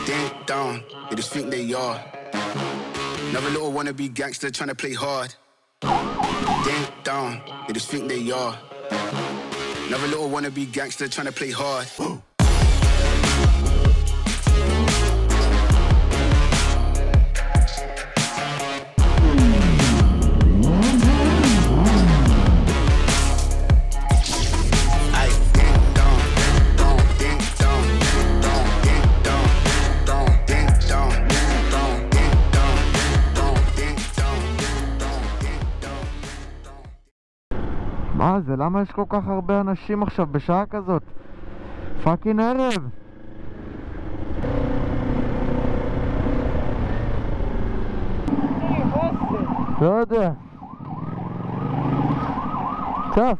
ding dong, they just think they are. Another little wannabe gangster trying to play hard. Ding dong, they just think they are. Another little wannabe gangster trying to play hard. מה זה? למה יש כל כך הרבה אנשים עכשיו בשעה כזאת? פאקינג ערב! לא יודע. סע.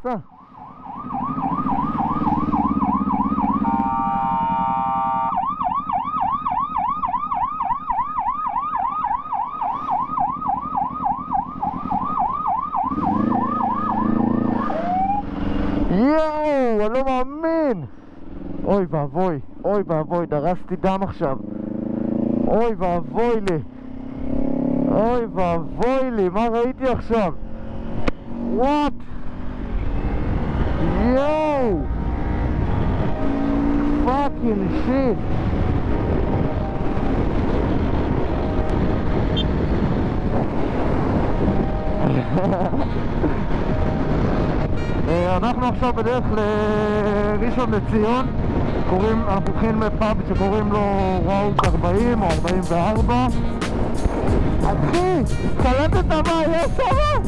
יואו, אני לא מאמין. אוי ואבוי, דרסתי דם עכשיו. אוי ואבוי לי, מה ראיתי עכשיו? וואט? יואו, פאקינג שיט. אנחנו עכשיו בדרך לראשון לציון. אנחנו הולכים לפאב שקוראים לו ראוט 40 או 44. אחי, קלטת מה יש שם?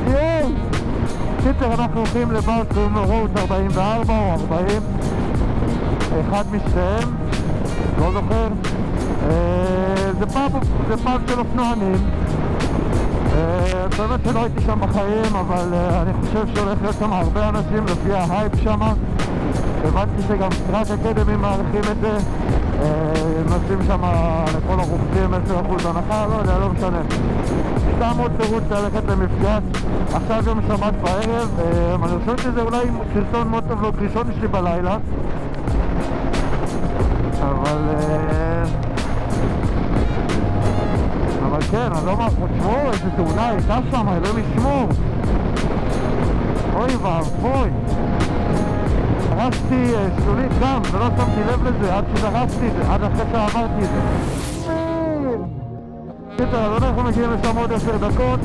יאי! קיצר, אנחנו הולכים לבר שקוראים לו ראוט 44 או 40, אחד משתיהם, לא זוכר. זה פאב של אופנועים. באמת שלא הייתי שם בחיים, אבל אני חושב שהולך להיות שם הרבה אנשים לפי ההייפ שם. הבנתי שגם רק אקדמים מעריכים את זה, נשים שם לכל הרוכבים 10% הנחה, לא יודע, לא משנה. סתם עוד תירוץ ללכת למפגש. עכשיו יום שבת בערב, אני חושב שזה אולי סרטון מאוד טוב לו ראשון שלי בלילה, אבל כן, אני לא מאחור, תשמעו, איזה תאונה הייתה שם, אלוהים ישמור. אוי ואבוי. דרסתי שלולית גם, ולא שמתי לב לזה, עד שדרסתי את זה, עד אחרי שעברתי את זה. קיצר, אז אנחנו מגיעים לשם עוד 10 דקות,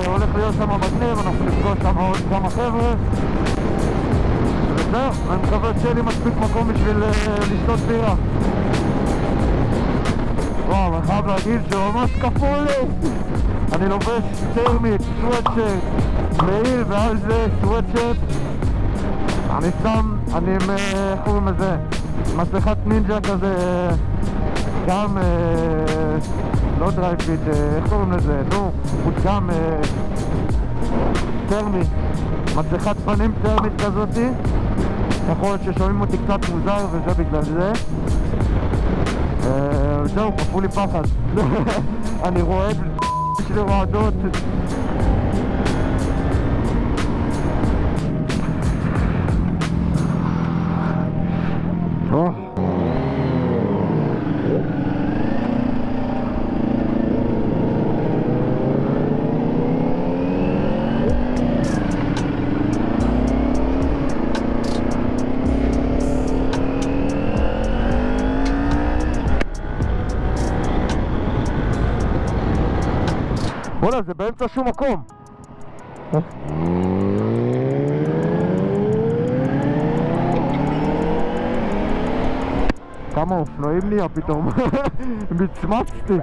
הולך להיות שם מגניב, אנחנו נפגוש שם עוד כמה חבר'ה. וזהו, אני מקווה שיהיה לי מספיק מקום בשביל לשתות בירה. וואו, אני חייב להגיד שממש כפול לי. אני לובש טרמית, סוואטשרט, מעיל ועל זה סוואטשרט. אני עם, איך קוראים לזה, מסכת נינג'ה כזה, גם, לא דרייבית, איך קוראים לזה, נו, הוא גם טרמי, מסכת פנים טרמית כזאתי. יכול להיות ששומעים אותי קצת מוזר וזה בגלל זה. זהו, כפו לי פחד. אני רואה שלי רועדות. וואלה, זה באמצע שום מקום. כמה אופנועים נהיה פתאום. מצמצתי.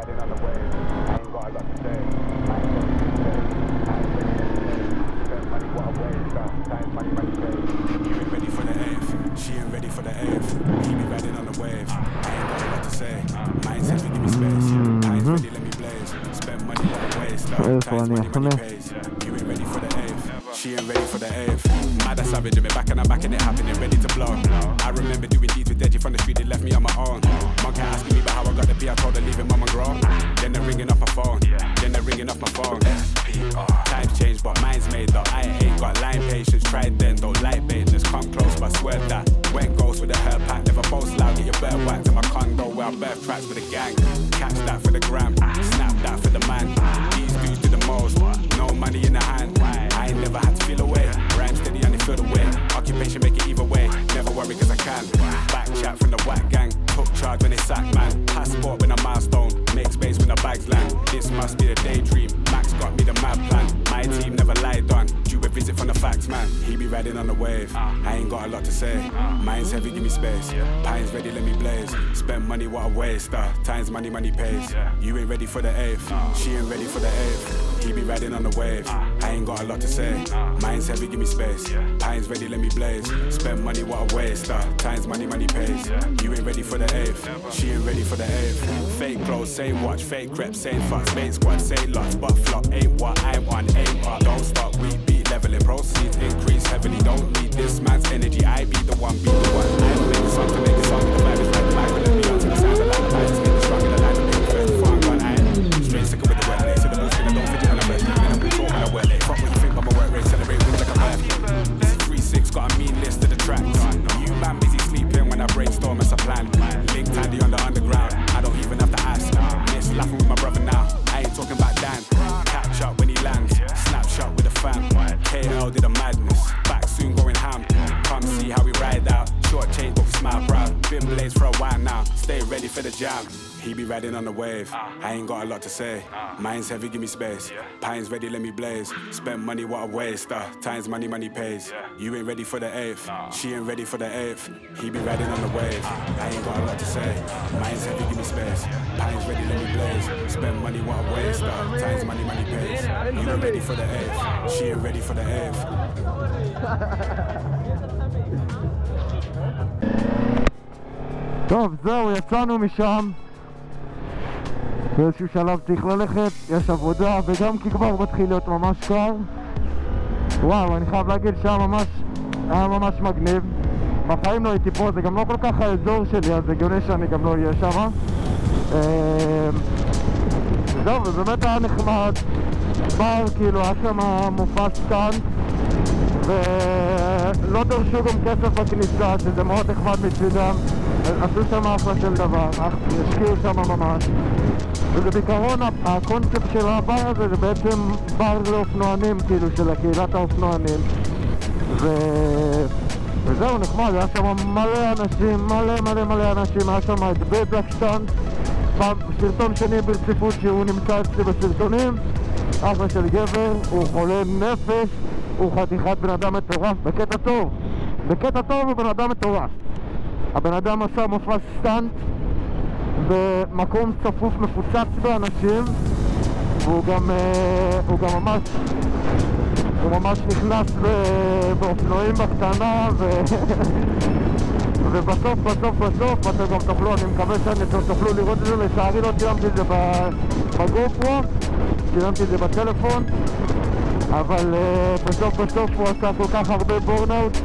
איפה אני אחנה? She ain't ready for the eighth. Mad as savage, me back and I'm back and it happening, ready to blow. I remember doing deeds with Deji from the street, they left me on my own. Mom kept asking me about how I got the P, I told her leave it, mama grow. Then they're ringing off my phone, Times change, but mine's made though. I ain't got line patience, tried then, don't like bait, just come close, but swear that. Went ghost with a hair pack, never boast loud, get your better whacked to my condo. where I birth tracks with a gang. Catch that for the gram, snap that for the man. These dudes do the most, no money in the hand. I ain't never had to feel away, rhyme steady and they feel the way. Occupation make it either way, never worry cause I can. Back chat from the whack gang, took charge when they sack man. Passport when a milestone, make space when the bags land. This must be the daydream, Max got me the mad plan. My team never lied on, due a visit from the facts man. He be riding on the wave, I ain't got a lot to say. Mine's heavy, give me space, pine's ready, let me blaze. Spend money, what a waste, times money, money pays. You ain't ready for the eighth, she ain't ready for the eighth. He be riding on the wave, I ain't got a lot to say. Mine's heavy, give me space, pine's ready, let me blaze. Spend money, what a waste, times money, money pays. You ain't ready for the eighth, she ain't ready for the eighth. Fake clothes, same watch, fake crepe, same fucks, fake squad, same lots, but flop, ain't what I'm on, ain't what. Don't stop, we beat leveling, proceeds increase heavily. Don't need this man's energy, I be the one, be the one. I don't make the song to make the song, the vibe is like the mic, let me on to the sound, the line, the vibe is getting stronger, the line, the pain, first before I'm gone, I ain't straight sick with the wet lay, so the boost, I don't fidget on the rest, and I'm talking on the wet lay. Fuck what you think, I'm a work rate, celebrate wins like a man. This is 3-6, got a mean list of the tracks. You man busy sleeping when I brainstorm as a plan. Linked handy on the underground, I don't even have to ask. Miss laughing with my brother now, I ain't talking about Dan. Catch up when he lands, snapshot with the fam. KL did a madness, back soon going ham. Come see how we ride out, short change but we smile proud. Been blazed for a while now, stay ready for the jam. He be riding on the wave, I ain't got a lot to say. Mine's heavy, give me space, pine's ready, let me blaze. Spend money, what a waste, times money, money pays. You ain't ready for the eighth, she ain't ready for the eighth. He be riding on the wave, I ain't got a lot to say. Mine's heavy, give me space, pine's ready, let me blaze. Spend money, what a waste, times money, money pays. You ain't ready for the eighth, she ain't ready for the eighth. טוב, זהו, יצאנו משם. באיזשהו שלב צריך ללכת, יש עבודה, וגם כי כבר מתחיל להיות ממש קר. וואו, אני חייב להגיד היה ממש מגניב. בחיים לא הייתי פה, זה גם לא כל כך האזור שלי, אז הגיוני שאני גם לא אהיה שם. זהו, ובאמת היה נחמד. בר, כאילו, היה שם מופע סטאנט, ולא דרשו גם כסף בכניסה, שזה מאוד נחמד מצדם. עשו שם אחלה של דבר, השקיעו שם ממש. וזה בעיקרון, הקונספט של הבר הזה זה בעצם בר לאופנוענים, כאילו, של קהילת האופנוענים. וזהו, נחמד, היה שם מלא אנשים, מלא אנשים. היה שם את בדק סטאנט, סרטון שני ברציפות שהוא נמצא אצלי בסרטונים. אחלה של גבר, הוא חולה נפש, הוא חתיכת בן אדם מטורף, בקטע טוב הוא בן אדם מטורף. הבן אדם עשה מופע סטאנט במקום צפוף מפוצץ באנשים, והוא גם ממש נכנס באופנועים בקטנה, ובסוף אתם גם תוכלו, אני מקווה שאתם תוכלו לראות את זה. לצערי לא צילמתי את זה בגופרו, צילמתי את זה בטלפון, אבל בסוף הוא עשה כל כך הרבה בורנאוט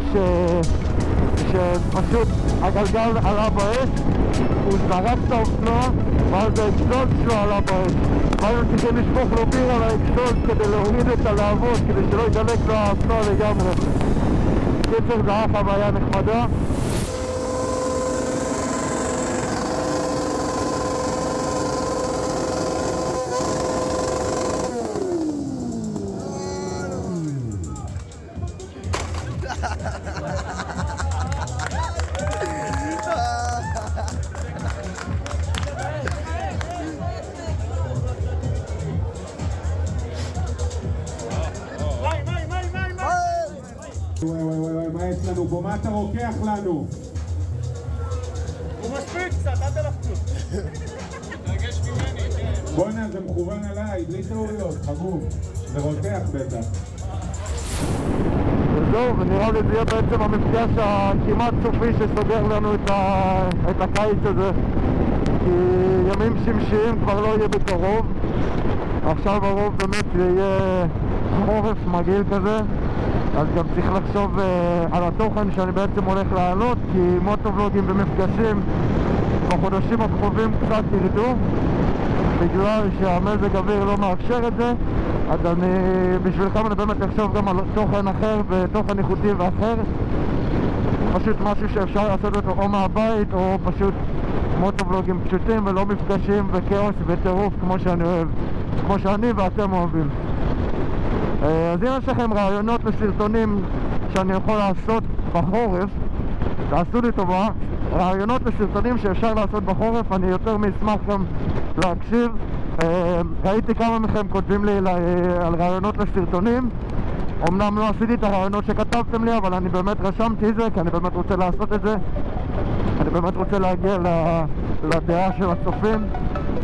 שפשוט הגלגל עלה באש, הוא זרק את האופנוע, ואז האקסולט שלו עלה באש. והיינו צריכים לשפוך לו ביר על האקסולט כדי להוריד את הלהבות, כדי שלא ידלק לו האופנוע לגמרי. קיצר, זה היה חוויה נחמדה. מה יש לנו פה? מה אתה רוקח לנו? הוא מספיק קצת, אל תלחצו. תרגש ממני, כן. בוא'נה, זה מכוון עליי, בלי טעויות, חבוב. זה רוקח בטח. וזהו, ונראה לי זה יהיה בעצם המפגש הכמעט סופי שסוגר לנו את הקיץ הזה. כי ימים שמשיים כבר לא יהיה בקרוב. עכשיו הרוב באמת יהיה חורף מגעיל כזה. אז גם צריך לחשוב על התוכן שאני בעצם הולך לעלות, כי מוטובלוגים ומפגשים בחודשים הקרובים קצת ירדו בגלל שהמזג אוויר לא מאפשר את זה. אז בשבילכם אני באמת אחשוב גם על תוכן אחר ותוכן איכותי ואחר, פשוט משהו שאפשר לעשות אותו או מהבית או פשוט מוטובלוגים פשוטים ולא מפגשים וכאוס וטירוף כמו שאני אוהב, כמו שאני ואתם אוהבים. אז אם יש לכם רעיונות לסרטונים שאני יכול לעשות בחורף, תעשו לי טובה, רעיונות לסרטונים שאפשר לעשות בחורף, אני יותר מאשמח גם להקשיב. ראיתי כמה מכם כותבים לי על רעיונות לסרטונים. אמנם לא עשיתי את הרעיונות שכתבתם לי, אבל אני באמת רשמתי את זה, כי אני באמת רוצה לעשות את זה. אני באמת רוצה להגיע לדעה של הצופים,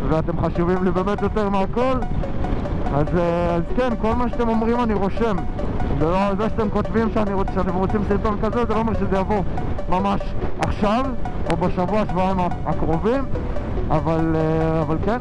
ואתם חשובים לי באמת יותר מהכל. אז כן, כל מה שאתם אומרים אני רושם. זה שאתם כותבים שאתם רוצים סרטון כזה, זה לא אומר שזה יבוא ממש עכשיו, או בשבוע, שבועיים הקרובים, אבל כן.